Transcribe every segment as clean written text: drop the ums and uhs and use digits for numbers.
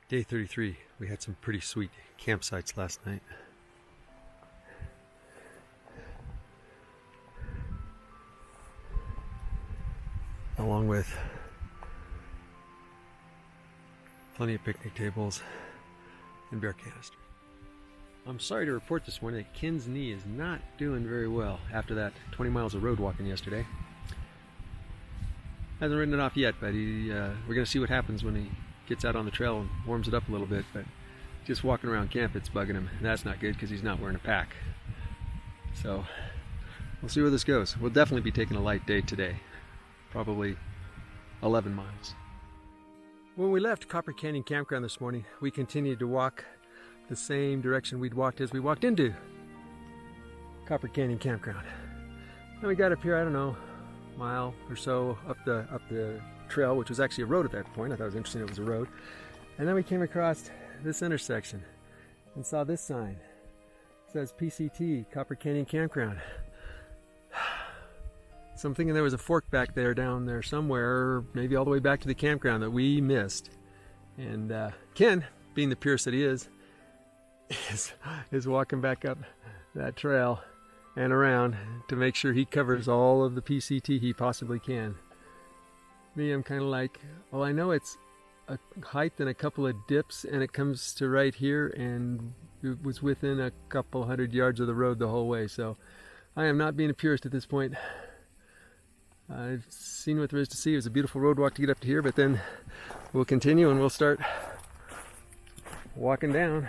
Day 33. We had some pretty sweet campsites last night. Along with plenty of picnic tables and beer canisters. I'm sorry to report this morning that Ken's knee is not doing very well after that 20 miles of road walking yesterday. Hasn't ridden it off yet, but we're going to see what happens when he gets out on the trail and warms it up a little bit. But just walking around camp, it's bugging him, and that's not good because he's not wearing a pack. So we'll see where this goes. We'll definitely be taking a light day today, probably 11 miles. When we left Copper Canyon Campground this morning, we continued to walk the same direction we'd walked as we walked into Copper Canyon Campground. And we got up here, I don't know, a mile or so up the trail, which was actually a road at that point. I thought it was interesting it was a road. And then we came across this intersection and saw this sign. It says PCT, Copper Canyon Campground. So I'm thinking there was a fork back there, down there somewhere, maybe all the way back to the campground that we missed. And Ken, being the purist that he is walking back up that trail and around to make sure he covers all of the PCT he possibly can. Me, I'm kind of like, well, I know it's a height and a couple of dips, and it comes to right here, and it was within a couple hundred yards of the road the whole way. So I am not being a purist at this point. I've seen what there is to see. It was a beautiful road walk to get up to here, but then we'll continue and we'll start walking down.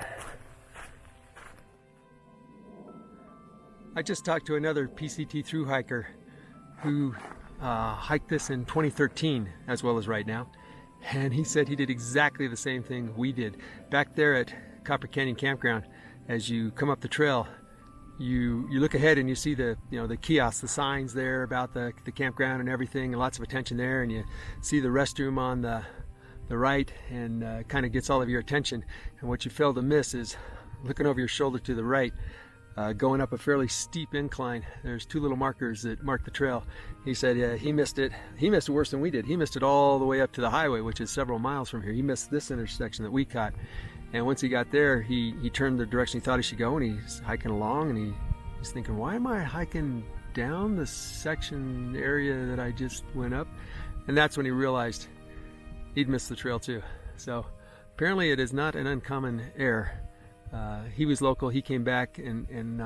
I just talked to another PCT thru hiker who hiked this in 2013 as well as right now, and he said he did exactly the same thing we did. Back there at Copper Canyon Campground, as you come up the trail, you look ahead and you see the kiosks, the signs there about the campground and everything, and lots of attention there, and you see the restroom on the right, and kind of gets all of your attention. And what you fail to miss is looking over your shoulder to the right, going up a fairly steep incline. There's two little markers that mark the trail. He said he missed it. He missed it worse than we did. He missed it all the way up to the highway, which is several miles from here. He missed this intersection that we caught. And once he got there, he turned the direction he thought he should go, and he's hiking along, and he's thinking, why am I hiking down the section area that I just went up? And that's when he realized he'd missed the trail too. So apparently it is not an uncommon error. He was local. He came back and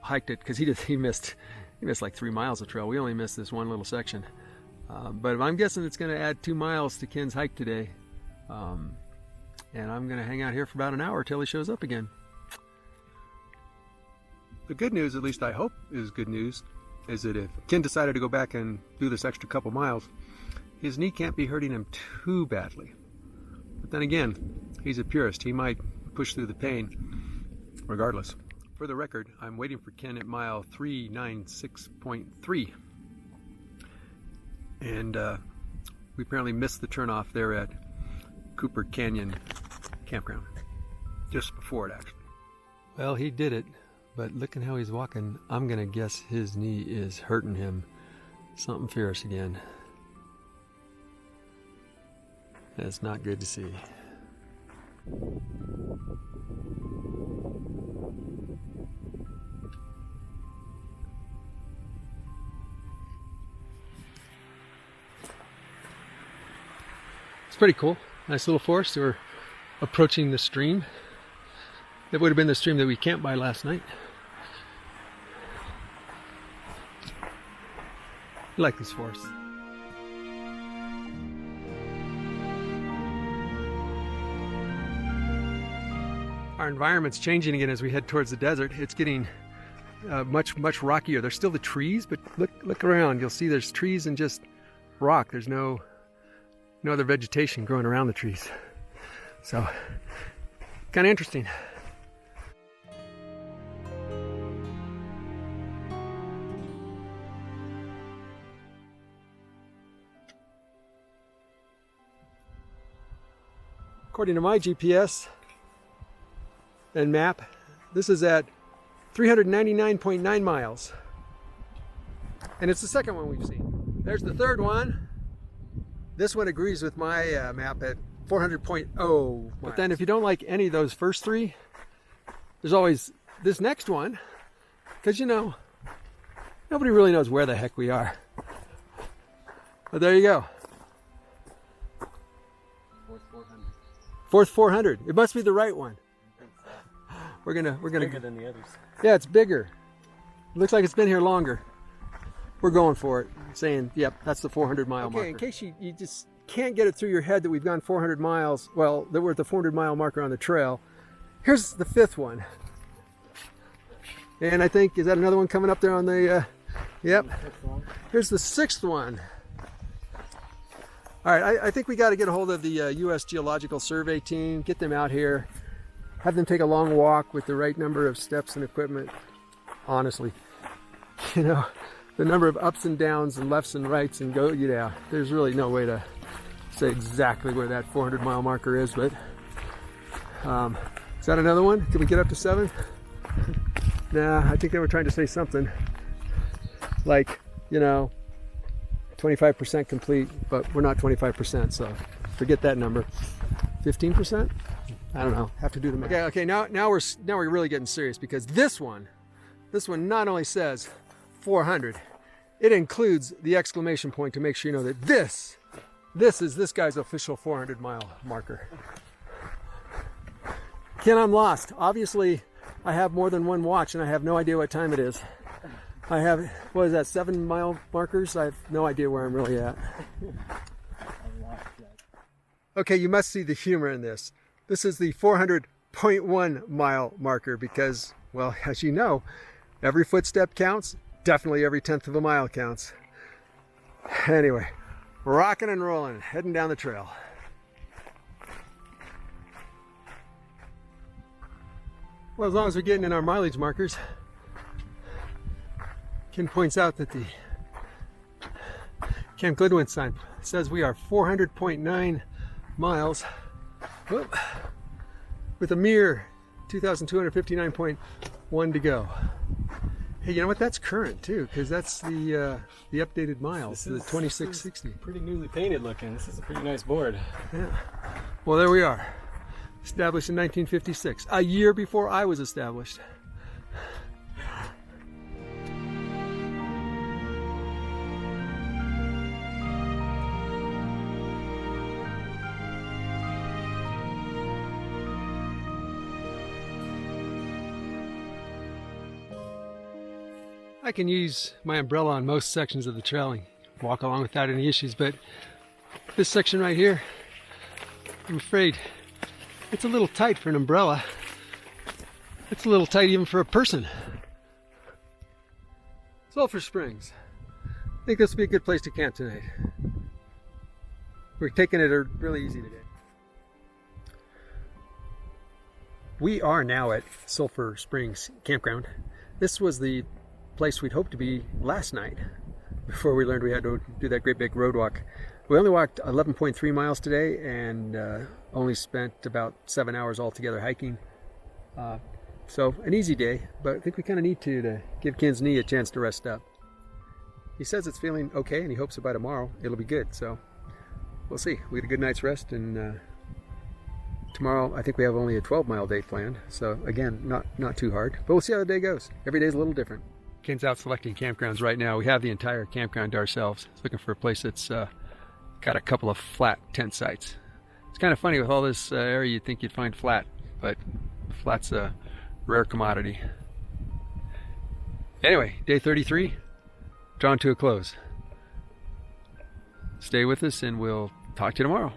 hiked it because he missed like 3 miles of trail. We only missed this one little section. But I'm guessing it's going to add 2 miles to Ken's hike today. And I'm going to hang out here for about an hour till he shows up again. The good news, at least I hope is good news, is that if Ken decided to go back and do this extra couple miles, his knee can't be hurting him too badly. But then again, he's a purist. He might push through the pain regardless. For the record, I'm waiting for Ken at mile 396.3. And we apparently missed the turnoff there at Copper Canyon Campground. Just before it, actually. Well, he did it, but looking how he's walking, I'm gonna guess his knee is hurting him something fierce again. That's not good to see. It's pretty cool. Nice little forest. We're approaching the stream. That would have been the stream that we camped by last night. I like this forest. Our environment's changing again as we head towards the desert. It's getting much rockier. There's still the trees, but look around. You'll see there's trees and just rock. There's no other vegetation growing around the trees. So, kind of interesting. According to my GPS and map, this is at 399.9 miles. And it's the second one we've seen. There's the third one. This one agrees with my map at 400.0 miles. But then if you don't like any of those first three, there's always this next one, because you know, nobody really knows where the heck we are. But there you go. Fourth 400. It must be the right one. We're gonna bigger than the others. Yeah, it's bigger. It looks like it's been here longer. We're going for it, saying, yep, that's the 400-mile marker. In case you just can't get it through your head that we've gone 400 miles, well, that we're at the 400-mile marker on the trail. Here's the 5th one. And I think, is that another one coming up there on the, yep. Here's the 6th one. All right, I think we got to get a hold of the U.S. Geological Survey team, get them out here, have them take a long walk with the right number of steps and equipment. Honestly, you know, the number of ups and downs and lefts and rights and go, yeah, there's really no way to say exactly where that 400-mile marker is, but is that another one? Can we get up to 7? Nah, I think they were trying to say something like, you know, 25% complete, but we're not 25%, so forget that number. 15%? I don't know. Have to do the math. Okay. Now we're really getting serious, because this one not only says 400, it includes the exclamation point to make sure you know that this is this guy's official 400-mile marker. Ken, I'm lost. Obviously, I have more than one watch, and I have no idea what time it is. I have, what is that, 7-mile markers? I have no idea where I'm really at. Okay, you must see the humor in this. This is the 400.1 mile marker because, well, as you know, every footstep counts. Definitely every 10th of a mile counts. Anyway, rocking and rolling, heading down the trail. Well, as long as we're getting in our mileage markers, Ken points out that the Camp Goodwin sign says we are 400.9 miles with a mere 2,259.1 to go. Hey, you know what? That's current too, because that's the updated miles, the 2660. Pretty newly painted looking. This is a pretty nice board. Yeah. Well, there we are. Established in 1956, a year before I was established. I can use my umbrella on most sections of the trail and walk along without any issues, but this section right here, I'm afraid it's a little tight for an umbrella. It's a little tight even for a person. Sulphur Springs. I think this will be a good place to camp tonight. We're taking it really easy today. We are now at Sulphur Springs Campground. This was the place we'd hoped to be last night before we learned we had to do that great big road walk. We only walked 11.3 miles today and only spent about 7 hours altogether hiking. So an easy day, but I think we kind of need to give Ken's knee a chance to rest up. He says it's feeling okay and he hopes that by tomorrow it'll be good. So we'll see. We get a good night's rest, and tomorrow I think we have only a 12-mile day planned. So again, not too hard, but we'll see how the day goes. Every day's a little different. Ken's out selecting campgrounds right now. We have the entire campground to ourselves. He's looking for a place that's got a couple of flat tent sites. It's kind of funny with all this area, you'd think you'd find flat, but flat's a rare commodity. Anyway, day 33, drawn to a close. Stay with us and we'll talk to you tomorrow.